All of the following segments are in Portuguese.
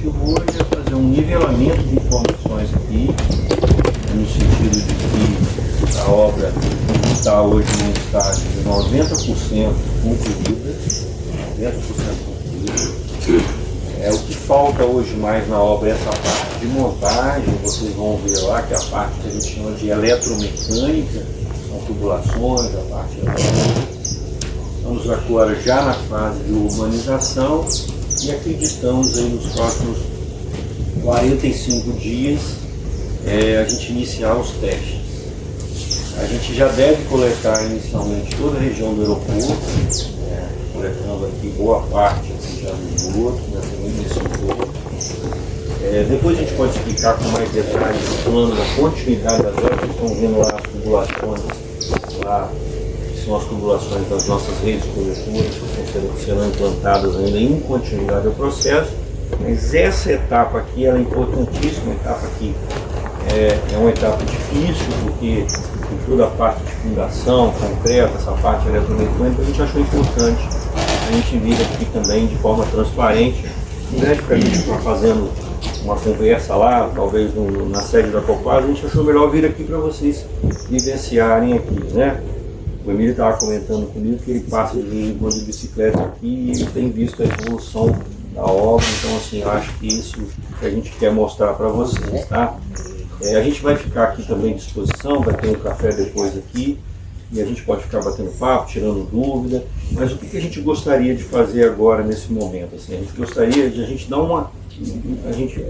objetivo hoje é fazer um nivelamento de informações aqui, no sentido de que a obra está hoje num estágio de 90% concluída, 90% concluída. O que falta hoje mais na obra é essa parte de montagem. Vocês vão ver lá que a parte que a gente chama de eletromecânica, são tubulações, a parte elétrica. Estamos agora já na fase de urbanização e acreditamos aí nos próximos 45 dias a gente iniciar os testes. A gente já deve coletar inicialmente toda a região do aeroporto, coletando aqui boa parte aqui já do esgoto, nesse esgoto. Depois a gente pode explicar com mais detalhes o plano da continuidade das obras. Vocês estão vendo lá as tubulações, lá, que são as tubulações das nossas redes coletoras, que estão sendo implantadas ainda em continuidade ao processo. Mas essa etapa aqui ela é importantíssima, a etapa aqui é uma etapa difícil, porque tem toda a parte de fundação, concreta, essa parte eletromecânica, a gente achou importante a gente vir aqui também de forma transparente, em vez de ficar a gente está fazendo uma conversa lá, talvez na sede da Copasa, a gente achou melhor vir aqui para vocês vivenciarem aqui, né? O Emílio estava comentando comigo que ele passa de bicicleta aqui e ele tem visto a evolução da obra, então assim, eu acho que isso que a gente quer mostrar para vocês, tá? A gente vai ficar aqui também à disposição, vai ter um café depois aqui e a gente pode ficar batendo papo, tirando dúvida, mas o que a gente gostaria de fazer agora nesse momento? Assim, a gente gostaria de a gente dar uma... A gente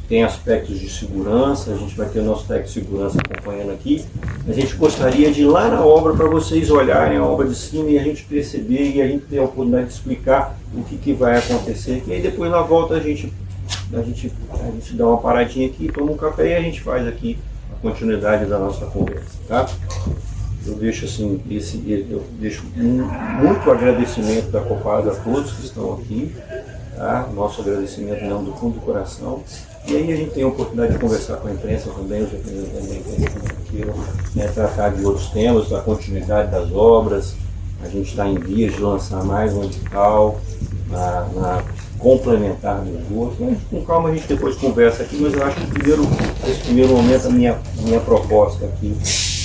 tem aspectos de segurança, a gente vai ter o nosso técnico de segurança acompanhando aqui, mas a gente gostaria de ir lá na obra para vocês olharem a obra de cima e a gente perceber e a gente ter a oportunidade de explicar o que vai acontecer, e aí depois na volta a gente dá uma paradinha aqui, toma um café e a gente faz aqui a continuidade da nossa conversa, tá? Eu deixo assim, muito agradecimento da Copasa a todos que estão aqui, tá? Nosso agradecimento mesmo do fundo do coração. E aí a gente tem a oportunidade de conversar com a imprensa também, os representantes que queiram tratar de outros temas, da continuidade das obras. A gente está em vias de lançar mais um edital na complementar do esgoto. Mas com calma a gente depois conversa aqui, mas eu acho que nesse primeiro momento a minha proposta aqui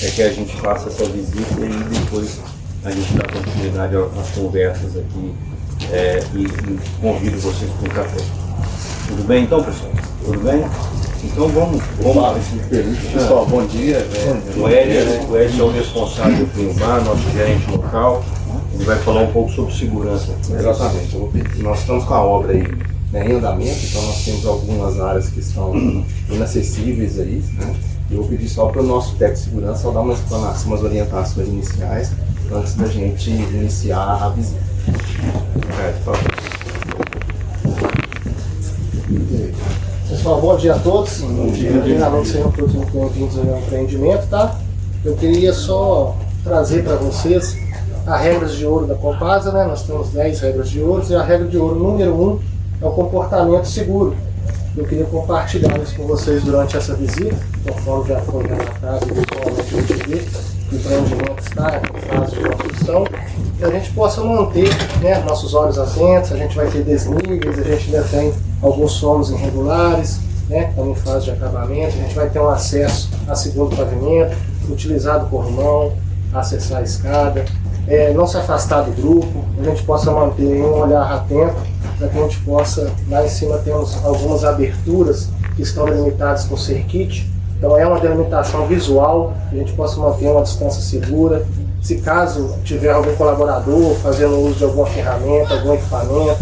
é que a gente faça essa visita e depois a gente dá continuidade às conversas aqui e convido vocês para um café. Tudo bem então, pessoal? Tudo bem? Então vamos pessoal, bom dia. O Hélio é o responsável pelo bar, nosso gerente local. Ele vai falar um pouco sobre segurança. Exatamente. Nós estamos com a obra aí em andamento, então nós temos algumas áreas que estão inacessíveis aí, né? Eu vou pedir só para o nosso técnico de segurança só dar uma explanação, umas orientações iniciais antes da gente iniciar a visita. Por favor. Pessoal, bom dia a todos. Bom dia. Primeiramente, sejam todos muito bem-vindos ao empreendimento, tá? Eu queria só trazer para vocês as regras de ouro da Copasa, né? Nós temos 10 regras de ouro e a regra de ouro número 1 é o comportamento seguro. Eu queria compartilhar isso com vocês durante essa visita, conforme já foi relatado visualmente no TV, que o empreendimento está em fase de construção, que a gente possa manter, né, nossos olhos atentos. A gente vai ter desníveis, a gente ainda tem alguns solos irregulares, né, estamos em fase de acabamento, a gente vai ter um acesso a segundo pavimento, utilizar do corrimão, acessar a escada, não se afastar do grupo, a gente possa manter um olhar atento, para que a gente possa, lá em cima temos algumas aberturas que estão delimitadas com cerquite, então é uma delimitação visual, que a gente possa manter uma distância segura. Se caso tiver algum colaborador fazendo uso de alguma ferramenta, algum equipamento,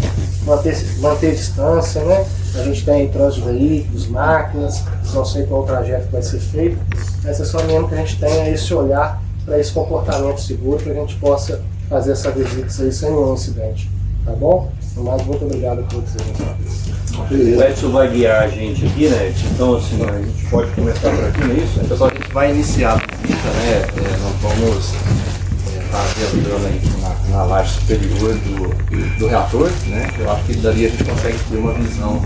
manter distância, né? A gente tem trânsito de veículos, máquinas, não sei qual o trajeto que vai ser feito, mas é só mesmo que a gente tenha esse olhar para esse comportamento seguro, para que a gente possa fazer essa visita aí sem nenhum incidente, tá bom? Mas muito obrigado a todos aí. O Edson vai guiar a gente aqui, né? Então assim, a gente pode começar por aqui, não é isso? Pessoal, a gente vai iniciar a visita, né? Nós vamos fazer entrando aí na laje superior do reator, né? Eu acho que dali a gente consegue ter uma visão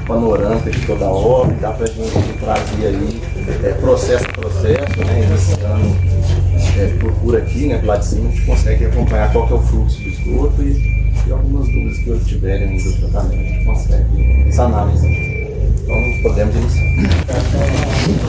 panorâmica de toda a obra, dá para a gente trazer aí processo a processo, né? Iniciando por aqui, né? Do lado de cima a gente consegue acompanhar qual que é o fluxo do esgoto e e algumas dúvidas que eles tiverem ainda do tratamento, a gente consegue sanar isso. Então podemos iniciar.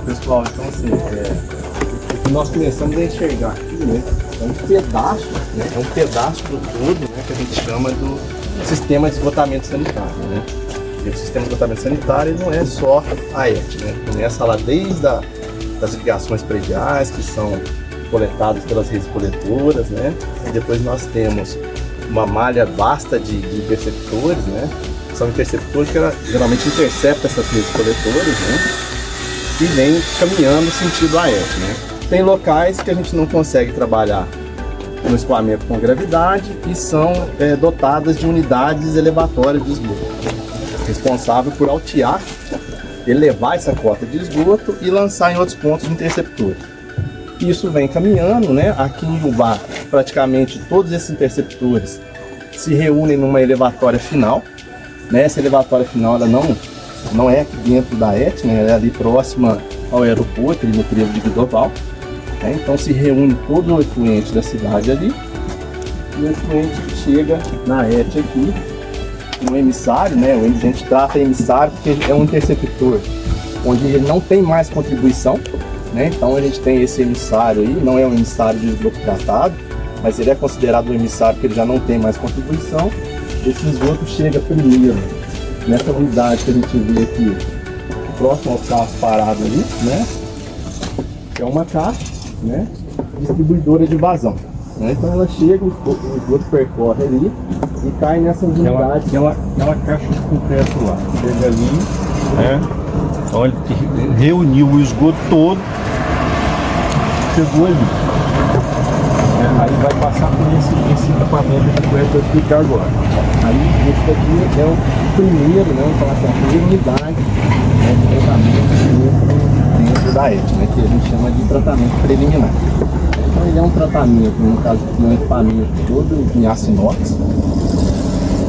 Pessoal, então assim, o que nós começamos a enxergar aqui, né, é um pedaço, né, do todo, né, que a gente chama do sistema de esgotamento sanitário, né. E o sistema de esgotamento sanitário não é só a ET, né, começa lá desde das irrigações prediais, que são coletadas pelas redes coletoras, né, e depois nós temos uma malha vasta de interceptores, né, são interceptores que geralmente interceptam essas redes coletoras, né, e vem caminhando no sentido AET, né? Tem locais que a gente não consegue trabalhar no escoamento com gravidade e são dotadas de unidades elevatórias de esgoto, responsável por altear, elevar essa cota de esgoto e lançar em outros pontos de interceptores. Isso vem caminhando, né? Aqui em Iubá, praticamente todos esses interceptores se reúnem numa elevatória final, né? Essa elevatória final ela não é aqui dentro da ET, né? Ela é ali próxima ao aeroporto, ali no trevo de Guidoval, né? Então se reúne todo o efluente da cidade ali e o efluente chega na ET aqui, no emissário, né? A gente trata emissário porque é um interceptor onde ele não tem mais contribuição, né? Então a gente tem esse emissário aí, não é um emissário de esgoto tratado, mas ele é considerado um emissário porque ele já não tem mais contribuição. Esse esgoto chega primeiro nessa unidade que a gente vê aqui, próximo aos carros parados ali, né? É uma caixa, né? Distribuidora de vazão, né? Então ela chega, o esgoto percorre ali e cai nessas unidades. Aquela caixa de concreto lá, chega ali, né? Onde reuniu o esgoto todo, chegou ali. Aí vai passar por esse equipamento que eu vou explicar agora. Aí esse daqui é o primeiro, né, vamos falar assim, a primeira unidade, né, de tratamento dentro da ET, né, que a gente chama de tratamento preliminar. Então ele é um tratamento, no caso de um equipamento todo em aço inox.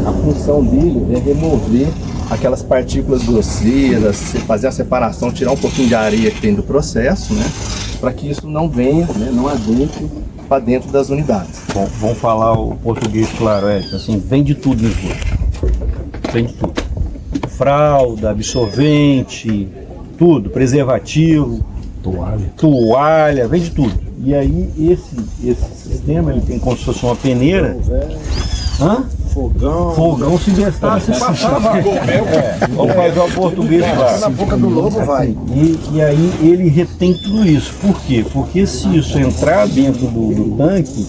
A função dele é remover aquelas partículas grosseiras, fazer a separação, tirar um pouquinho de areia que tem do processo, né, para que isso não venha, né, não adentre para dentro das unidades. Bom, vamos falar o português claro, assim, vem de tudo no esgoto. Vem de tudo. Fralda, absorvente, tudo, preservativo, toalha, vem de tudo. E aí esse sistema ele tem como se fosse uma peneira. Fogão se destasse, passava. Vamos fazer o português claro. Na boca do lobo vai. E aí ele retém tudo isso. Por quê? Porque se isso entrar dentro do tanque,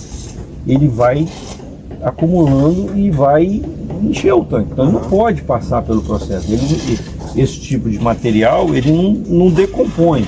ele vai acumulando e vai encher o tanque. Então ele não pode passar pelo processo. Esse tipo de material ele não decompõe.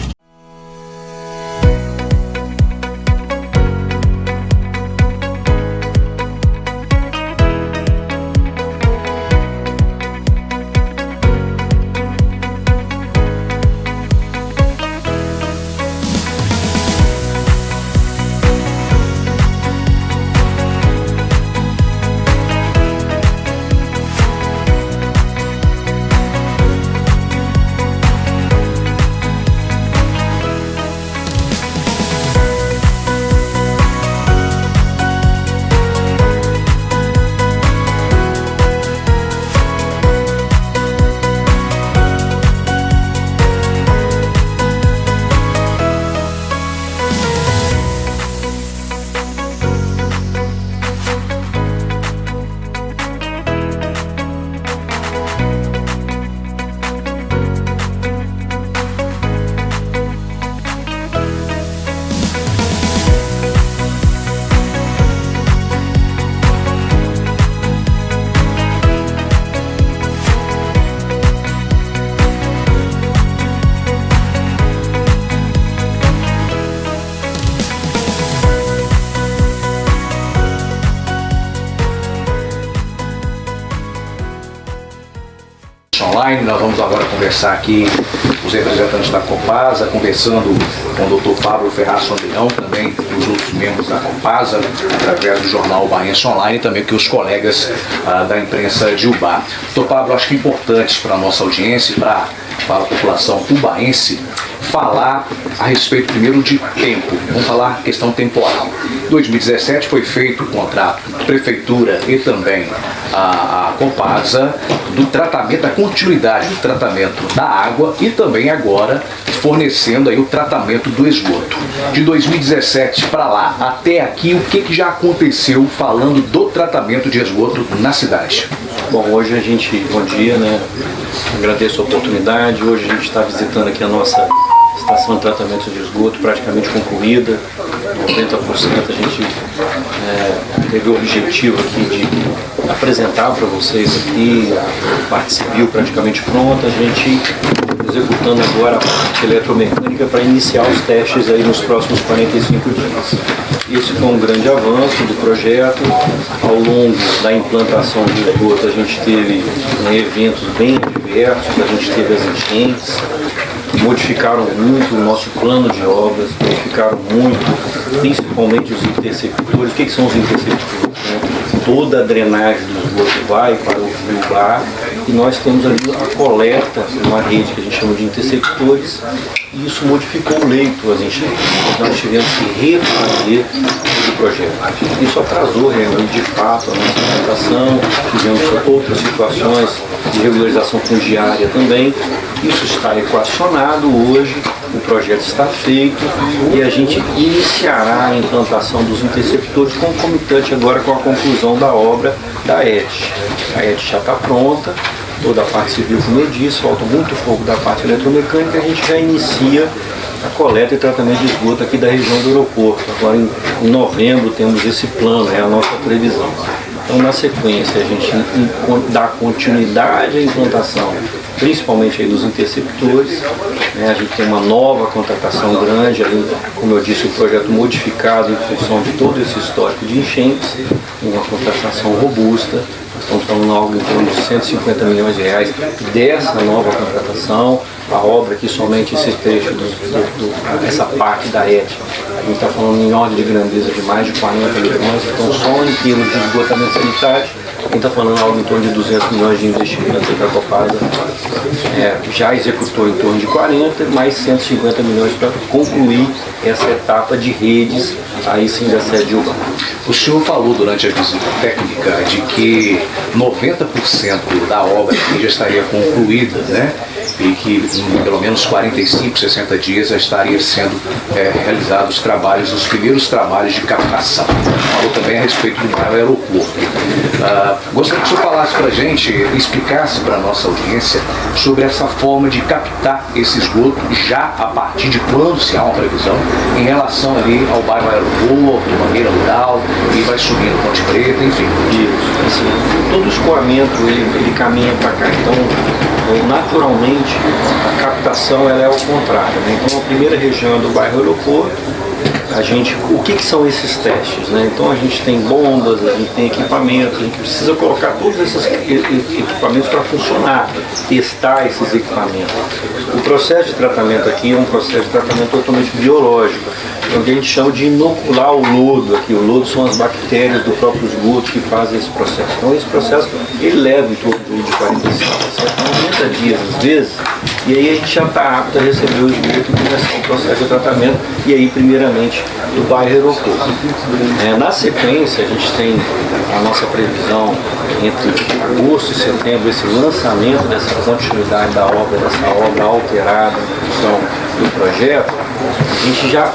online. Nós vamos agora conversar aqui com os representantes da Copasa, conversando com o Dr. Pablo Ferraz Sondrião, também os outros membros da Copasa, através do jornal Ubaense Online, e também que os colegas da imprensa de Ubá. Dr. Pablo, acho que é importante para a nossa audiência e para a população ubaense falar a respeito primeiro de tempo. Vamos falar questão temporal. Em 2017 foi feito o contrato Prefeitura e também a Copasa do tratamento, da continuidade do tratamento da água e também agora fornecendo aí o tratamento do esgoto. De 2017 para lá, até aqui, o que já aconteceu falando do tratamento de esgoto na cidade? Bom, hoje a gente, bom dia, né? Agradeço a oportunidade. Hoje a gente está visitando aqui a nossa estação de tratamento de esgoto praticamente concluída. 90% a gente teve o objetivo aqui de apresentar para vocês aqui a parte civil praticamente pronta. A gente executando agora a parte eletromecânica para iniciar os testes aí nos próximos 45 dias. Esse foi um grande avanço do projeto. Ao longo da implantação do esgoto a gente teve eventos bem diversos, a gente teve as enchentes, modificaram muito o nosso plano de obras, modificaram muito, principalmente os interceptores. O que são os interceptores? Toda a drenagem do esgoto vai para o rio Bar e nós temos ali a coleta, uma rede que a gente chama de interceptores, e isso modificou o leito, as enchentes. Nós tivemos que refazer o projeto. Isso atrasou realmente de fato a nossa implantação, tivemos outras situações de regularização fundiária também. Isso está equacionado hoje, o projeto está feito e a gente iniciará a implantação dos interceptores concomitante agora com a conclusão da obra da ET. A ET já está pronta, toda a parte civil, como eu disse, falta muito pouco da parte eletromecânica, a gente já inicia a coleta e tratamento de esgoto aqui da região do aeroporto. Agora em novembro temos esse plano, é a nossa previsão. Então na sequência a gente dá continuidade à implantação, principalmente aí dos interceptores, né? A gente tem uma nova contratação grande, ali, como eu disse, o projeto modificado em função de todo esse histórico de enchentes, uma contratação robusta. Nós estamos falando algo em torno de 150 milhões de reais dessa nova contratação. A obra aqui, somente esse trecho, essa parte da ET, a gente está falando em ordem de grandeza de mais de 40 milhões, então só em termos de esgotamento sanitário, a gente está falando algo em torno de 200 milhões de investimentos que a Copasa já executou em torno de 40, mais 150 milhões para concluir essa etapa de redes, aí sim da sede urbana. O senhor falou durante a visita técnica de que 90% da obra aqui já estaria concluída, né? E que em pelo menos 45, 60 dias já estaria sendo realizados os trabalhos, os primeiros trabalhos de captação. Falou também a respeito do maior aeroporto. Gostaria que o senhor falasse para a gente, explicasse para a nossa audiência sobre essa forma de captar esse esgoto já a partir de quando, se há uma previsão, em relação ali ao bairro Aeroporto, Mangueira Rural, e vai subindo Ponte Preta, enfim. Isso, assim, todo o escoamento ele caminha para cá, então naturalmente a captação ela é ao contrário, né? Então a primeira região do bairro Aeroporto, o que são esses testes, né? Então a gente tem bombas, a gente tem equipamentos, a gente precisa colocar todos esses equipamentos para funcionar, testar esses equipamentos. O processo de tratamento aqui é um processo de tratamento totalmente biológico, é o que a gente chama de inocular o lodo aqui. O lodo são as bactérias do próprio esgoto que fazem esse processo. Então esse processo ele leva em torno de 45, 90 dias às vezes, e aí a gente já está apto a receber o esgoto e começar o processo de tratamento, e aí primeiramente do bairro Aeroporto. Na sequência a gente tem a nossa previsão entre agosto e setembro, esse lançamento dessa continuidade da obra, dessa obra alterada em função do projeto. A gente já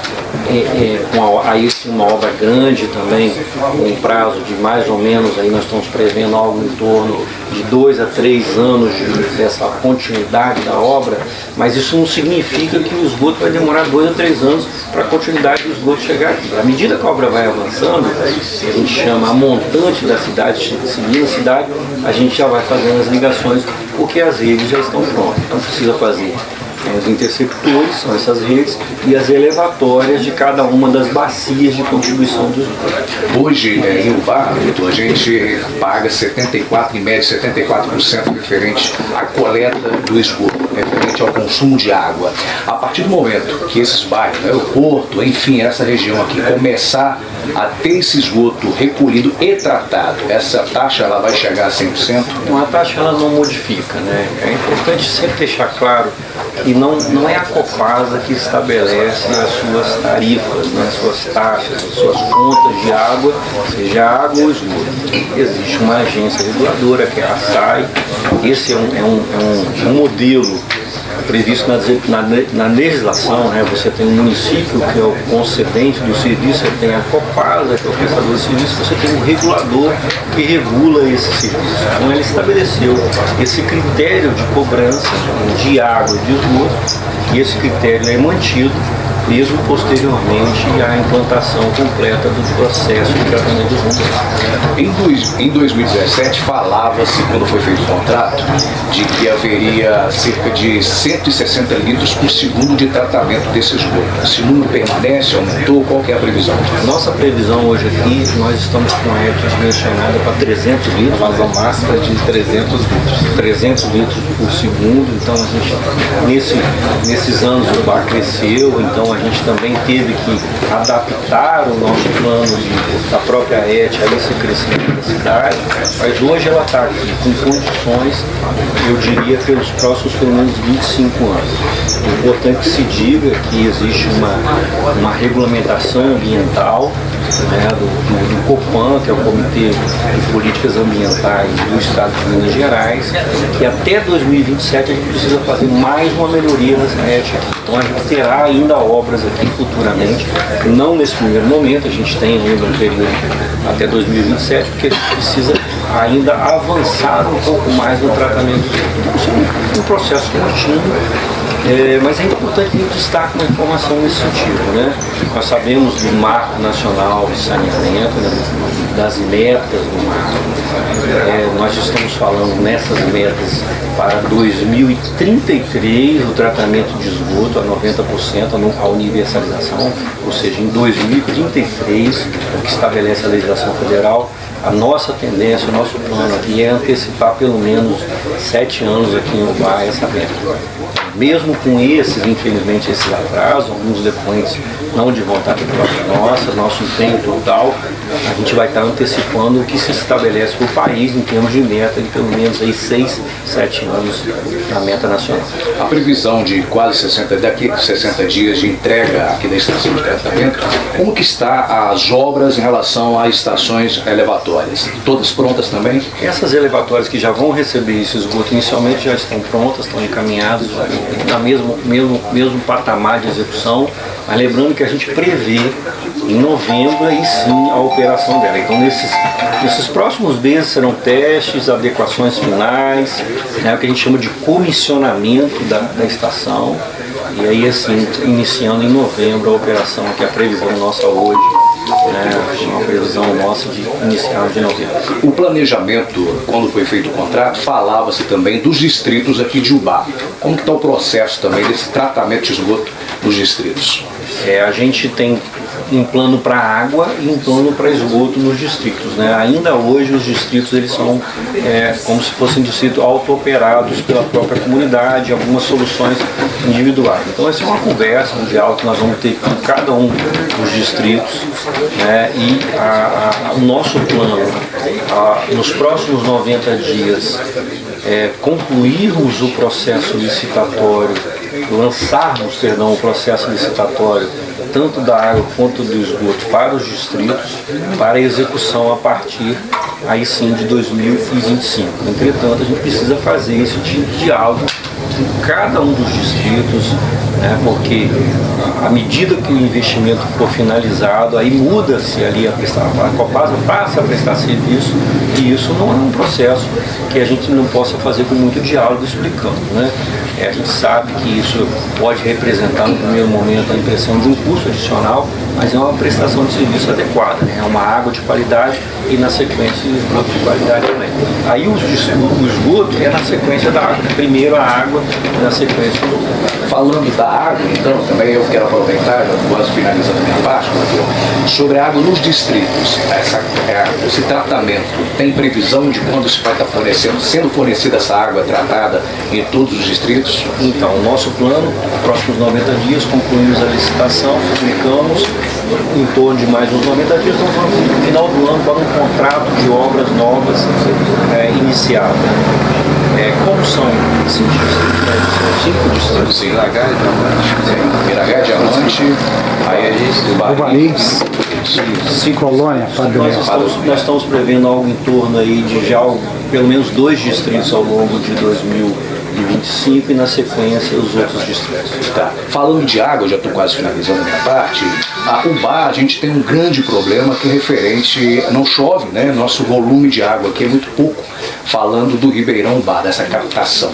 aí sim uma obra grande também, com um prazo de mais ou menos, aí nós estamos prevendo algo em torno de 2 a 3 anos dessa continuidade da obra, mas isso não significa que o esgoto vai demorar 2 a 3 anos para a continuidade do esgoto chegar aqui. À medida que a obra vai avançando, a gente chama a montante da cidade, seguindo a cidade, a gente já vai fazendo as ligações, porque as redes já estão prontas. Então precisa fazer Os interceptores são essas redes e as elevatórias de cada uma das bacias de contribuição do esgoto. Hoje, em Ubá, a gente paga 74, em média 74% referente à coleta do esgoto, referente ao consumo de água. A partir do momento que esses bairros, aeroporto, enfim, essa região aqui, começar a ter esse esgoto recolhido e tratado, essa taxa ela vai chegar a 100%? A taxa ela não modifica, né? É importante sempre deixar claro que não é a Copasa que estabelece as suas tarifas, né, as suas taxas, as suas contas de água, seja água ou esgoto. Existe uma agência reguladora que é a ASAI. Esse é um modelo previsto na legislação, né? Você tem um município que é o concedente do serviço, você tem a Copasa, que é o prestador de serviço, você tem um regulador que regula esse serviço. Então ele estabeleceu esse critério de cobrança de água e de esgoto, e esse critério é mantido mesmo posteriormente à implantação completa do processo de tratamento dos esgotos. Em 2017 falava-se, quando foi feito o contrato, de que haveria cerca de 160 litros por segundo de tratamento desse esgoto. Esse número permanece, aumentou? Qual que é a previsão? Nossa previsão hoje aqui, nós estamos com a ETA dimensionada para 300 litros, Vazão máxima de 300 litros. 300 litros por segundo, então a gente, nesses anos o bar cresceu, então a gente também teve que adaptar o nosso plano da própria ETA a esse crescimento da cidade, mas hoje ela está aqui com condições, eu diria, pelos próximos pelo menos 25 anos. É importante que se diga que existe uma regulamentação ambiental, né, do COPAN, que é o Comitê de Políticas Ambientais do Estado de Minas Gerais, que até 2027 a gente precisa fazer mais uma melhoria nessa ETA. Então a gente terá ainda obras aqui futuramente, não nesse primeiro momento, a gente tem ainda um período até 2027, porque a gente precisa ainda avançar um pouco mais no tratamento do processo contínuo. Mas é importante que a gente destaque uma informação nesse sentido, né? Nós sabemos do Marco Nacional de Saneamento, né, das metas do marco. Nós estamos falando nessas metas para 2033 o tratamento de esgoto a 90%, a universalização, ou seja, em 2033, o que estabelece a legislação federal. A nossa tendência, o nosso plano aqui é antecipar pelo menos 7 anos aqui em Ubá essa meta. Mesmo com infelizmente, esses atrasos, alguns depoentes não de vontade própria nossa, nosso empenho total, a gente vai estar antecipando o que se estabelece para o país em termos de meta de pelo menos aí 6, 7 anos na meta nacional. A previsão de quase 60 dias de entrega aqui da estação de tratamento, como que está as obras em relação às estações elevatórias? Todas prontas também? Essas elevatórias que já vão receber esse esgoto inicialmente já estão prontas, estão encaminhadas, na mesmo patamar de execução, mas lembrando que a gente prevê em novembro aí sim a operação dela. Então nesses próximos meses serão testes, adequações finais, né, o que a gente chama de comissionamento da estação, e aí assim, iniciando em novembro a operação, que é a previsão nossa hoje, uma previsão nossa de iniciar de novembro. O planejamento, quando foi feito o contrato, falava-se também dos distritos aqui de Ubá. Como que está o processo também desse tratamento de esgoto nos distritos? A gente tem um plano para água e um plano para esgoto nos distritos, né? Ainda hoje os distritos eles são como se fossem distritos auto-operados pela própria comunidade, algumas soluções individuais. Então essa é uma conversa, um diálogo que nós vamos ter com cada um dos distritos, né? E o nosso plano, nos próximos 90 dias, concluirmos o processo licitatório, lançarmos, o processo licitatório tanto da água quanto do esgoto para os distritos, para execução a partir aí sim de 2025. Entretanto, a gente precisa fazer esse tipo de diálogo com cada um dos distritos, né, porque à medida que o investimento for finalizado, aí muda-se ali a Copasa passa a prestar serviço, e isso não é um processo que a gente não possa fazer com muito diálogo explicando, né? A gente sabe que isso pode representar no primeiro momento a impressão de um custo adicional, mas é uma prestação de serviço adequada, né? É uma água de qualidade e na sequência o esgoto de qualidade também. Aí o esgoto é na sequência da água, primeiro a água e na sequência o esgoto. Falando da água, então, também eu quero aproveitar, já quase finalizando a minha parte, sobre a água nos distritos. Esse tratamento, tem previsão de quando isso vai estar sendo fornecida essa água tratada em todos os distritos? Então, o nosso plano, próximos 90 dias, concluímos a licitação, publicamos, em torno de mais uns 90 dias, estamos no final do ano para um contrato de obras novas iniciado. Como são 5 distritos? Sim, Iragá, Iragá, Diamante, aí Uvari, Colônia, Nós estamos prevendo algo em torno aí de já pelo menos 2 distritos ao longo de 2025 e na sequência os outros distritos. Tá. Falando de água, já estou quase finalizando a minha parte. O Bar, a gente tem um grande problema que é referente, não chove, né? Nosso volume de água aqui é muito pouco. Falando do Ribeirão Bar, dessa captação.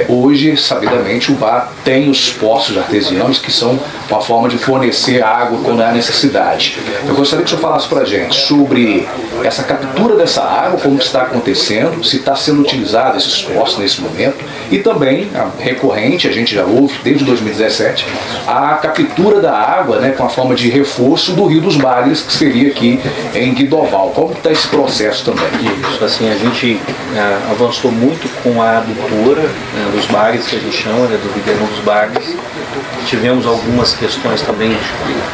Hoje, sabidamente, o Bar tem os poços artesianos que são uma forma de fornecer água quando há necessidade. Eu gostaria que o senhor falasse para a gente sobre essa captura dessa água, como está acontecendo, se está sendo utilizado esses poços nesse momento, e também, recorrente, a gente já ouve desde 2017, a captura da água, né, com a forma de reforço do Rio dos Bagres, que seria aqui em Guidoval. Como está esse processo também? Isso, assim, a gente avançou muito com a adutora dos Bagres, que a gente chama, do Ribeirão dos Bagres. Tivemos algumas questões também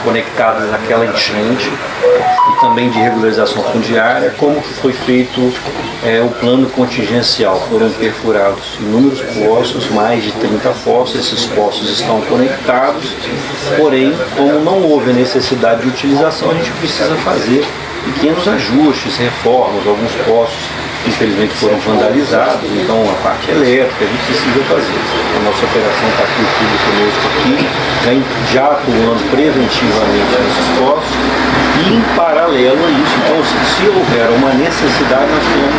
conectadas àquela enchente e também de regularização fundiária, como que foi feito o plano contingencial. Foram perfurados inúmeros poços, mais de 30 poços, esses poços estão conectados, porém, como não houve a necessidade de utilização, a gente precisa fazer pequenos ajustes, reformas, alguns poços infelizmente foram vandalizados, então a parte elétrica a gente precisa fazer. A nossa operação está aqui, o clube conosco aqui, já atuando preventivamente nesses postos e em paralelo a isso, então se houver uma necessidade, nós temos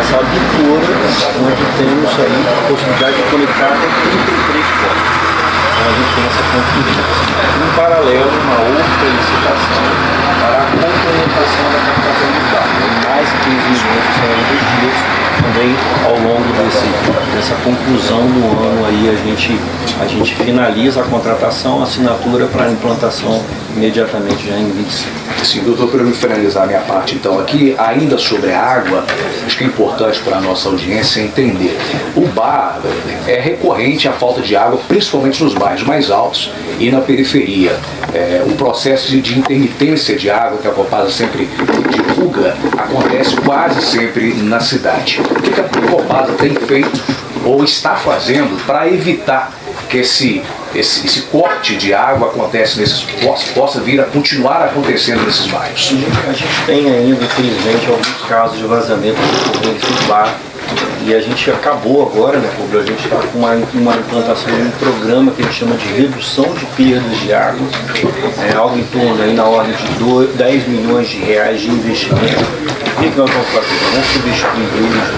essa adutora, onde temos aí a possibilidade de conectar até 33 postos. Então a gente tem essa contingência. Em paralelo, uma outra licitação para a complementação da captação do barco. Mais 15 milhões serão investidos também ao longo dessa conclusão do ano aí a gente finaliza a contratação, a assinatura para a implantação imediatamente já em 25. Sim, doutor, para me finalizar a minha parte então aqui, ainda sobre a água, acho que é importante para a nossa audiência entender. O Bar é recorrente a falta de água, principalmente nos bairros mais altos e na periferia. O processo de intermitência de água que a Copasa sempre divulga acontece quase sempre na cidade. O que a Copasa tem feito ou está fazendo para evitar que esse corte de água acontece nesses poços, possa vir a continuar acontecendo nesses bairros? A gente tem ainda, infelizmente, alguns casos de vazamento do bar. E a gente acabou agora, né, a gente está com uma implantação de um programa que a gente chama de redução de perdas de água, algo em torno aí na ordem de 10 milhões de reais de investimento. O que nós vamos fazer? Nós vamos substituir redes,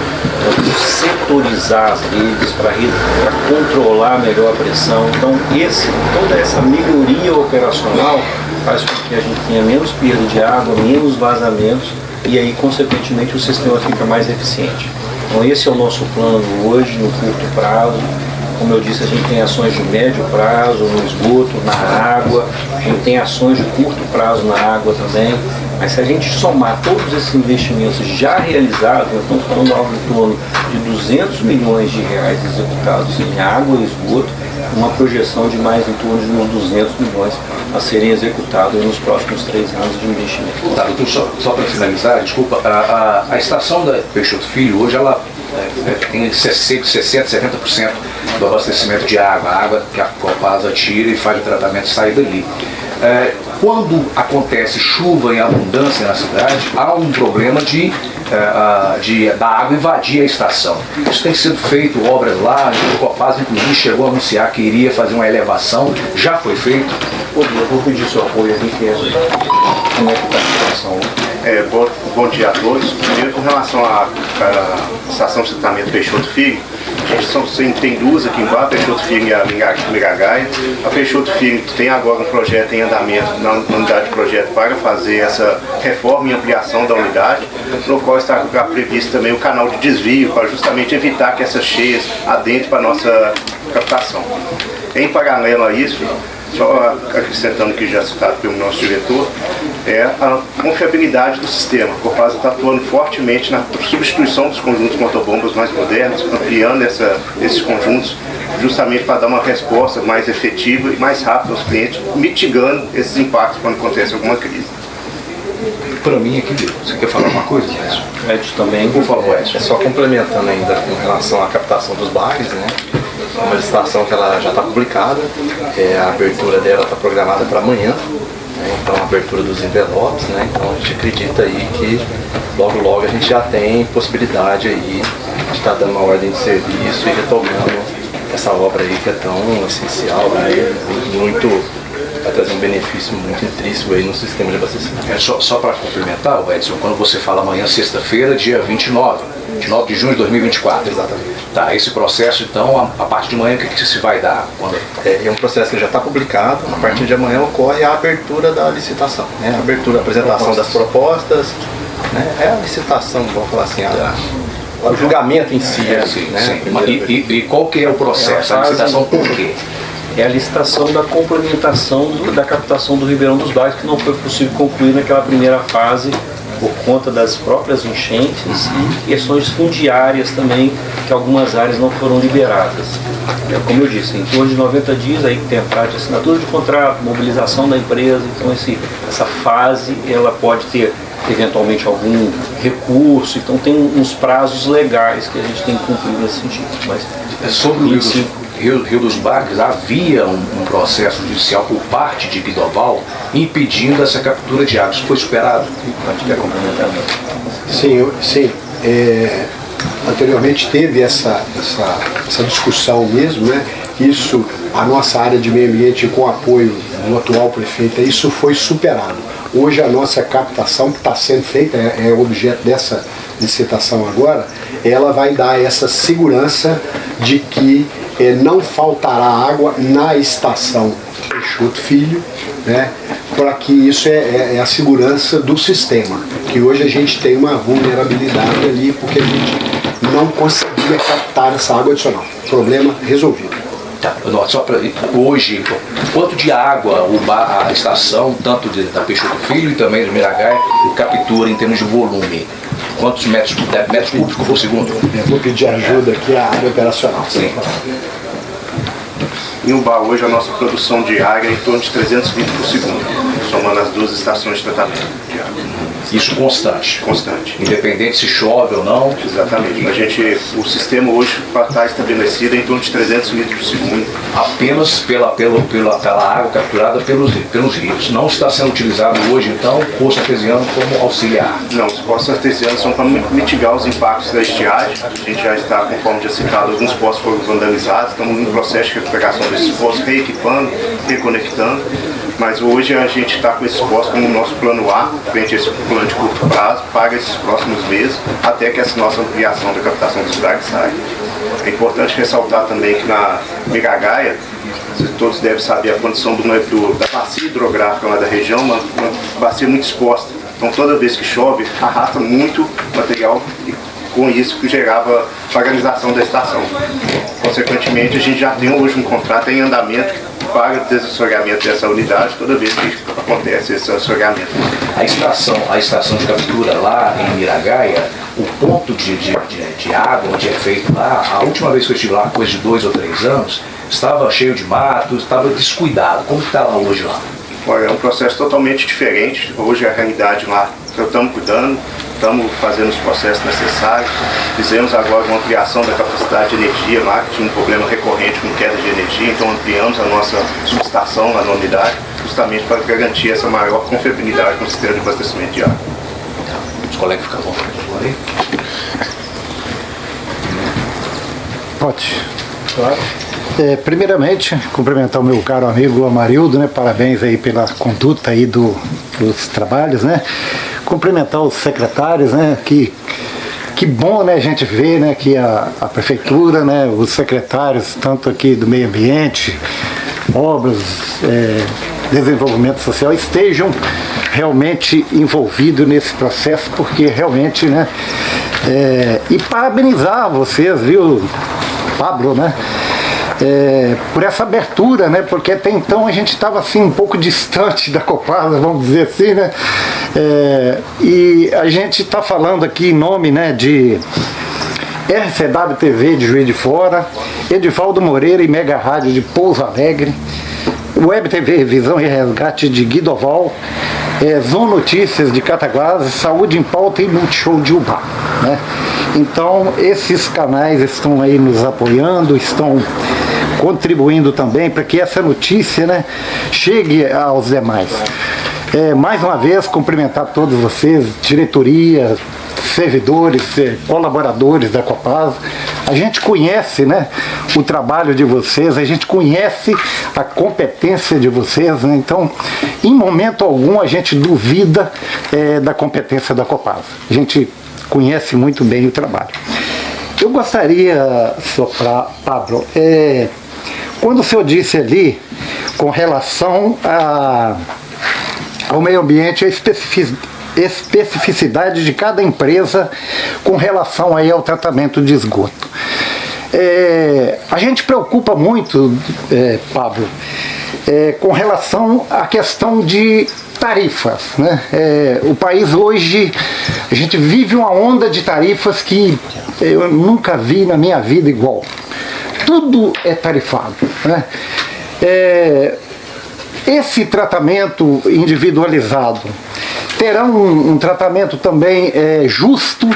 vamos setorizar as redes para controlar melhor a pressão. Então toda essa melhoria operacional faz com que a gente tenha menos perda de água, menos vazamentos e aí, consequentemente, o sistema fica mais eficiente. Então esse é o nosso plano hoje, no curto prazo. Como eu disse, a gente tem ações de médio prazo no esgoto, na água, a gente tem ações de curto prazo na água também. Mas se a gente somar todos esses investimentos já realizados, nós estamos falando algo em torno de 200 milhões de reais executados em água e esgoto, uma projeção de mais em torno de uns 200 milhões a serem executados nos próximos 3 anos de investimento. Tá, doutor, só para finalizar, desculpa, a estação da Peixoto Filho hoje ela tem 60%, 70% do abastecimento de água, a água que a Copasa tira e faz o tratamento e sai dali. Quando acontece chuva em abundância na cidade, há um problema da água invadir a estação. Isso tem sido feito, obras lá, a Copasa inclusive chegou a anunciar que iria fazer uma elevação, já foi feito? Eu vou pedir seu apoio aqui, como é que está a situação? Bom dia a todos. Primeiro, com relação à estação de tratamento Peixoto Filho, a gente tem duas aqui em Bar, Peixoto Filho e a Miragaia. A Peixoto Filho tem agora um projeto em andamento na unidade de projeto para fazer essa reforma e ampliação da unidade, no qual está previsto também o canal de desvio para justamente evitar que essas cheias adentrem para a nossa captação. Em paralelo a isso, só acrescentando que já citado pelo nosso diretor, é a confiabilidade do sistema. A Copasa está atuando fortemente na substituição dos conjuntos motobombas mais modernos, ampliando esses conjuntos, justamente para dar uma resposta mais efetiva e mais rápida aos clientes, mitigando esses impactos quando acontece alguma crise. Para mim aqui, você quer falar uma coisa, Edson? Edson também. Por favor, Edson. É só complementando ainda com relação à captação dos bares, né? É uma licitação que ela já está publicada, a abertura dela está programada para amanhã, né? Então a abertura dos envelopes, né? Então a gente acredita aí que logo a gente já tem possibilidade aí de estar dando uma ordem de serviço e retomando essa obra aí que é tão essencial, né? Vai trazer um benefício muito intrínseco aí no sistema de abastecimento. Só para complementar, Edson, quando você fala amanhã, sexta-feira, dia 29 de junho de 2024. Exatamente. Tá, esse processo, então, a partir de amanhã, o que se vai dar? É um processo que já está publicado. A partir de amanhã ocorre a abertura da licitação, né? A apresentação das propostas, né? É a licitação, vamos falar assim, o julgamento em si. Sim. E qual que é o processo? A licitação por quê? É a licitação da complementação da captação do Ribeirão dos Bairros, que não foi possível concluir naquela primeira fase por conta das próprias enchentes e questões fundiárias também, que algumas áreas não foram liberadas. Como eu disse, em torno de 90 dias aí que tem a prazo de assinatura de contrato, mobilização da empresa, então essa fase ela pode ter eventualmente algum recurso, então tem uns prazos legais que a gente tem que cumprir nesse sentido. Mas sobre o Rio dos Bagres, havia um processo judicial por parte de Guidoval impedindo essa captura de água. Isso foi superado? Pode ter complementado. Sim. Anteriormente teve essa discussão mesmo, né? Isso, a nossa área de meio ambiente, com o apoio do atual prefeito, isso foi superado. Hoje a nossa captação que está sendo feita, é objeto dessa licitação agora, ela vai dar essa segurança de que não faltará água na estação Peixoto Filho, né? Para que isso é a segurança do sistema, que hoje a gente tem uma vulnerabilidade ali porque a gente não conseguia captar essa água adicional. Problema resolvido. Tá, só para hoje, quanto de água a estação, tanto da Peixoto Filho e também do Miragaia, captura em termos de volume? Quantos metros cúbicos por segundo? Eu vou pedir ajuda aqui à área operacional. Sim. Em Ubá, hoje a nossa produção diária é em torno de 300 litros por segundo, somando as duas estações de tratamento de água. Isso constante? Constante. Independente se chove ou não? Exatamente. O sistema hoje está estabelecido em torno de 300 litros por segundo. Apenas pela água capturada pelos rios. Não está sendo utilizado hoje, então, o poço artesiano como auxiliar? Não, os poços artesianos são para mitigar os impactos da estiagem. A gente já está, conforme já citado, alguns poços foram vandalizados, estamos no processo de recuperação desses poços, reequipando, reconectando. Mas hoje a gente está com esses postos como o nosso plano A, frente a esse plano de curto prazo, para esses próximos meses, até que essa nossa ampliação da captação dos bagres saia. É importante ressaltar também que na Miragaia, todos devem saber a condição da bacia hidrográfica lá da região, uma bacia muito exposta. Então toda vez que chove, arrasta muito material e com isso que gerava paralisação da estação. Consequentemente, a gente já tem hoje um contrato em andamento para o desassoreamento dessa unidade toda vez que acontece esse assoreamento. A estação de captura lá em Miragaia, o ponto de água onde é feito lá, a última vez que eu estive lá, coisa de 2 ou 3 anos, estava cheio de mato, estava descuidado. Como está lá hoje lá? Olha, é um processo totalmente diferente. Hoje a realidade lá, estamos cuidando, estamos fazendo os processos necessários. Fizemos agora uma ampliação da capacidade de energia lá, que tinha um problema recorrente com queda de energia, então ampliamos a nossa subestação lá na unidade, justamente para garantir essa maior confiabilidade no sistema de abastecimento de água. Os colegas ficam à vontade. Pode. Claro. Primeiramente, cumprimentar o meu caro amigo Amarildo, né? Parabéns aí pela conduta aí dos trabalhos, né? Cumprimentar os secretários, né? Que bom, né, a gente ver, né, que a prefeitura, né, os secretários, tanto aqui do meio ambiente, obras, desenvolvimento social, estejam realmente envolvidos nesse processo, porque realmente, né, e parabenizar vocês, viu, Pablo, né? por essa abertura, né? Porque até então a gente estava assim um pouco distante da Copasa, vamos dizer assim, né? E a gente está falando aqui em nome, né, de RCW TV de Juiz de Fora, Edivaldo Moreira e Mega Rádio de Pouso Alegre, Web TV Visão e Resgate de Guidoval, Zon Notícias de Cataguases, Saúde em Pauta e Multishow de Ubá, né? Então esses canais estão aí nos apoiando, estão contribuindo também para que essa notícia, né, chegue aos demais. Mais uma vez cumprimentar todos vocês, diretoria, servidores, colaboradores da Copasa. A gente conhece, né, o trabalho de vocês, a gente conhece a competência de vocês, né? Então, em momento algum a gente duvida da competência da Copasa. A gente conhece muito bem o trabalho. Eu gostaria, senhor Pablo, quando o senhor disse ali com relação ao meio ambiente, a especificidade de cada empresa com relação aí ao tratamento de esgoto. A gente preocupa muito, Pablo, com relação à questão de tarifas, né? O país hoje, a gente vive uma onda de tarifas que eu nunca vi na minha vida igual. Tudo é tarifado, né? Esse tratamento individualizado terá um tratamento também justo,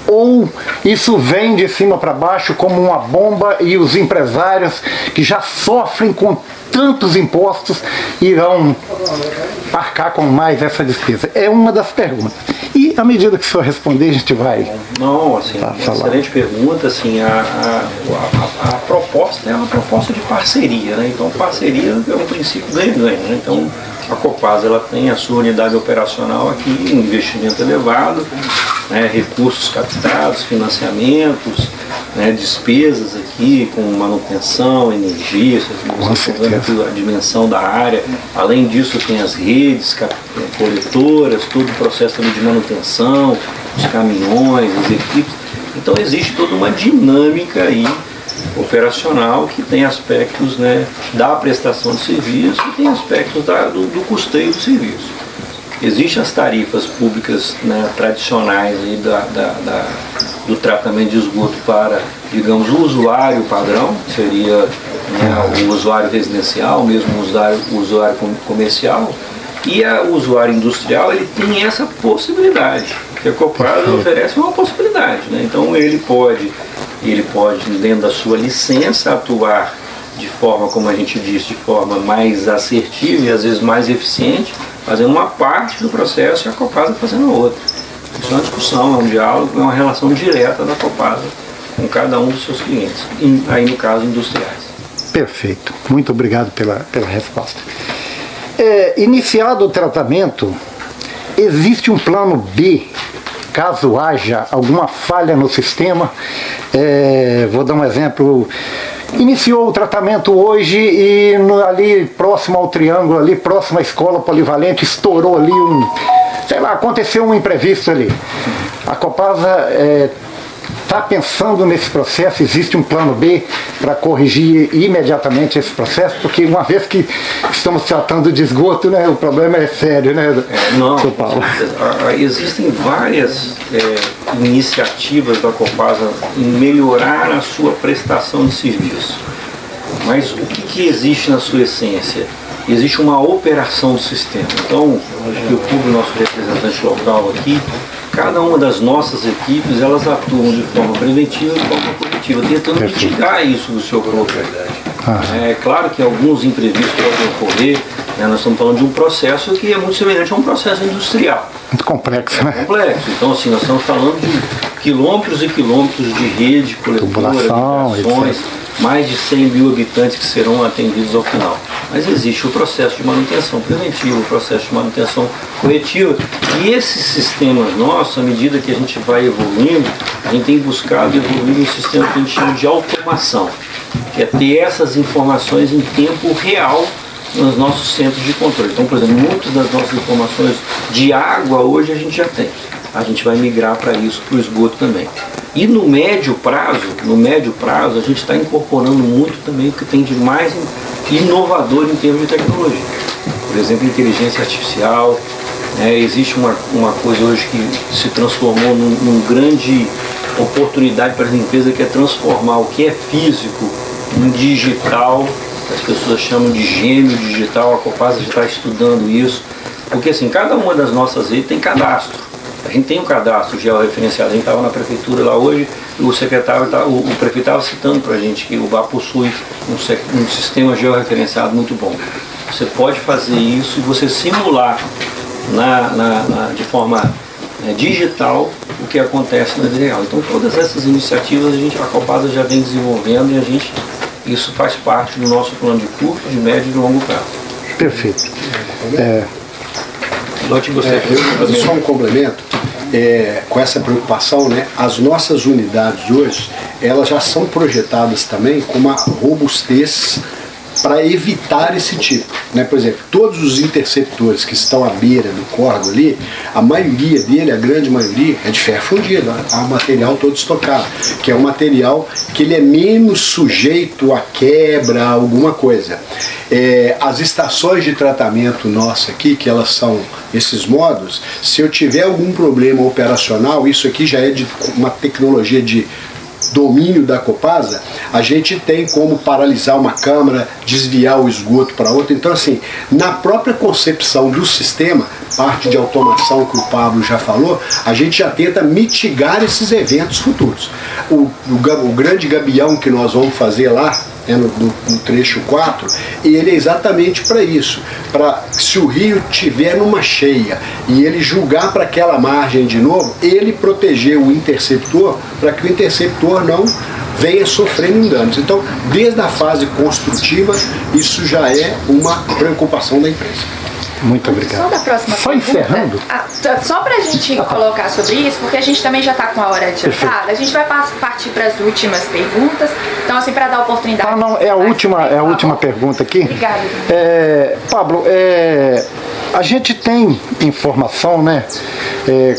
ou isso vem de cima para baixo como uma bomba e os empresários que já sofrem com tantos impostos irão arcar com mais essa despesa? É uma das perguntas. E à medida que o senhor responder, a gente vai... Não, assim, excelente pergunta. Assim, a proposta é uma proposta de parceria, né? Então, parceria é um princípio ganha-ganha, né? Então, a Copasa, ela tem a sua unidade operacional aqui, investimento elevado, né, recursos captados, financiamentos, né, despesas aqui com manutenção, energia, a dimensão da área. Além disso, tem as redes coletoras, todo o processo de manutenção, os caminhões, as equipes. Então existe toda uma dinâmica aí operacional que tem aspectos, né, da prestação de serviço e tem aspectos do custeio do serviço. Existem as tarifas públicas, né, tradicionais aí do tratamento de esgoto para, digamos, o usuário padrão, que seria, né, o usuário residencial, mesmo o usuário comercial, e o usuário industrial, ele tem essa possibilidade, que a Copasa oferece uma possibilidade, né? Então ele pode, dentro da sua licença, atuar de forma, como a gente disse, de forma mais assertiva e às vezes mais eficiente, fazendo uma parte do processo e a Copasa fazendo a outra. Isso é uma discussão, é um diálogo, é uma relação direta da Copasa com cada um dos seus clientes, aí no caso industriais. Perfeito, muito obrigado pela resposta. Iniciado o tratamento, existe um plano B, caso haja alguma falha no sistema? Vou dar um exemplo. Iniciou o tratamento hoje e ali próximo ao triângulo, ali próximo à escola polivalente, estourou ali aconteceu um imprevisto ali. A Copasa está pensando nesse processo, existe um plano B para corrigir imediatamente esse processo, porque uma vez que estamos tratando de esgoto, né, o problema é sério, né, São Paulo? Existem várias iniciativas da Copasa em melhorar a sua prestação de serviço. Mas o que existe na sua essência? Existe uma operação do sistema. Então, eu cubro o nosso representante local aqui, cada uma das nossas equipes, elas atuam de forma preventiva e de forma corretiva, tentando mitigar isso do seu próprio. É claro que alguns imprevistos podem ocorrer, né? Nós estamos falando de um processo que é muito semelhante a um processo industrial. Muito complexo, né? Complexo. Então, assim, nós estamos falando de quilômetros e quilômetros de rede, coletora, ligações, mais de 100 mil habitantes que serão atendidos ao final. Mas existe o processo de manutenção preventiva, o processo de manutenção corretiva. E esses sistemas nossos, à medida que a gente vai evoluindo, a gente tem buscado evoluir um sistema que a gente chama de automação, que é ter essas informações em tempo real nos nossos centros de controle. Então, por exemplo, muitas das nossas informações de água hoje a gente já tem. a gente vai migrar para isso, para o esgoto também. E no médio prazo a gente está incorporando muito também o que tem de mais inovador em termos de tecnologia. Por exemplo, inteligência artificial. Existe uma coisa hoje que se transformou numa grande oportunidade para as empresas, que é transformar o que é físico em digital. As pessoas chamam de gêmeo digital. A Copasa já está estudando isso, porque assim, cada uma das nossas redes tem cadastro. A gente tem um cadastro georreferenciado. A gente estava na prefeitura lá hoje, o prefeito estava citando para a gente que o VAR possui um sistema georreferenciado muito bom. Você pode fazer isso e você simular de forma digital o que acontece na vida real. Então todas essas iniciativas a Copasa já vem desenvolvendo e isso faz parte do nosso plano de curto, de médio e de longo prazo. Perfeito. Só um complemento, com essa preocupação, né, as nossas unidades hoje, elas já são projetadas também com uma robustez para evitar esse tipo, né? Por exemplo, todos os interceptores que estão à beira do córrego ali, a maioria dele, a grande maioria, é de ferro fundido, há material todo estocado, que é um material que ele é menos sujeito a quebra, a alguma coisa. As estações de tratamento nossa aqui, que elas são esses módulos, se eu tiver algum problema operacional, isso aqui já é de uma tecnologia de domínio da Copasa, a gente tem como paralisar uma câmara, desviar o esgoto para outra. Então, assim, na própria concepção do sistema, parte de automação que o Pablo já falou, a gente já tenta mitigar esses eventos futuros. O grande gabião que nós vamos fazer lá, no trecho 4, ele é exatamente para isso, para se o rio tiver numa cheia e ele julgar para aquela margem de novo, ele proteger o interceptor para que o interceptor não venha sofrendo danos. Então, desde a fase construtiva, isso já é uma preocupação da empresa. Muito obrigado. Só da próxima Só pergunta, encerrando? Só para a gente colocar sobre isso, porque a gente também já está com a hora adiantada, a gente vai partir para as últimas perguntas. Então, assim, para dar oportunidade... É a última pergunta aqui. Obrigada. Pablo, a gente tem informação, né,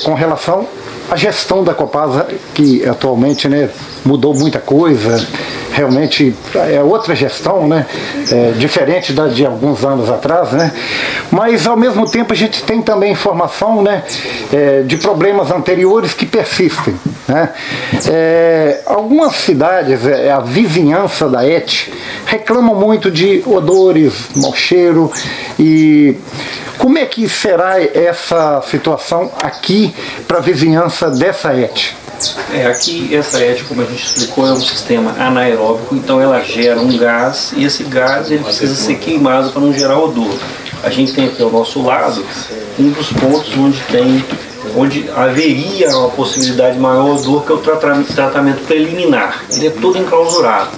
com relação à gestão da Copasa, que atualmente, né, mudou muita coisa. Realmente é outra gestão, né? Diferente da de alguns anos atrás, né? Mas ao mesmo tempo a gente tem também informação, né, de problemas anteriores que persistem, né? Algumas cidades, a vizinhança da ET, reclamam muito de odores, mau cheiro. E como é que será essa situação aqui para a vizinhança dessa ET? Aqui essa ET, como a gente explicou, é um sistema anaeróbico, então ela gera um gás e esse gás ele precisa ser queimado para não gerar odor. A gente tem aqui ao nosso lado um dos pontos onde haveria uma possibilidade de maior odor, que é o tratamento preliminar. Ele é todo enclausurado.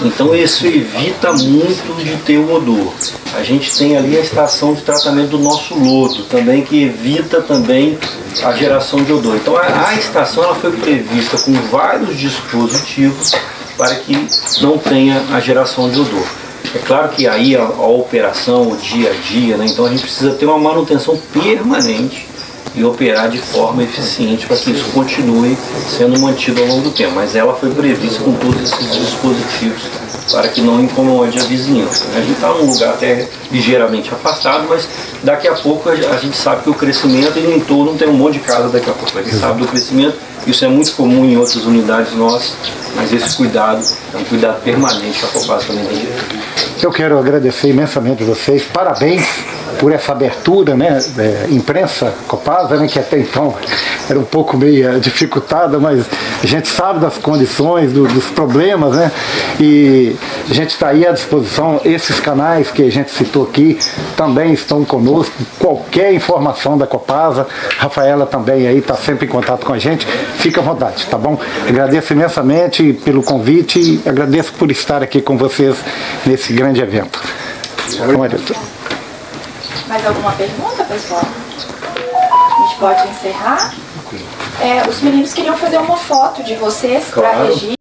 Então isso evita muito de ter o odor. A gente tem ali a estação de tratamento do nosso lodo também, que evita também a geração de odor. Então a estação ela foi prevista com vários dispositivos para que não tenha a geração de odor. É claro que aí a operação, o dia a dia, né? Então a gente precisa ter uma manutenção permanente e operar de forma eficiente para que isso continue sendo mantido ao longo do tempo. Mas ela foi prevista com todos esses dispositivos para que não incomode a vizinhança. A gente está num lugar até ligeiramente afastado, mas daqui a pouco a gente sabe que o crescimento e no entorno tem um monte de casa daqui a pouco. A gente sabe do crescimento, isso é muito comum em outras unidades nossas, mas esse cuidado é um cuidado permanente que a Copasa também tem. Eu quero agradecer imensamente vocês, parabéns por essa abertura, né, imprensa Copasa, né, que até então era um pouco meio dificultada, mas a gente sabe das condições, dos problemas, né, e a gente está aí à disposição. Esses canais que a gente citou aqui também estão conosco. Qualquer informação da Copasa, Rafaela também aí está sempre em contato com a gente, fica à vontade, tá bom? Agradeço imensamente pelo convite e agradeço por estar aqui com vocês nesse grande evento. Mais alguma pergunta, pessoal? A gente pode encerrar. Os meninos queriam fazer uma foto de vocês para registro.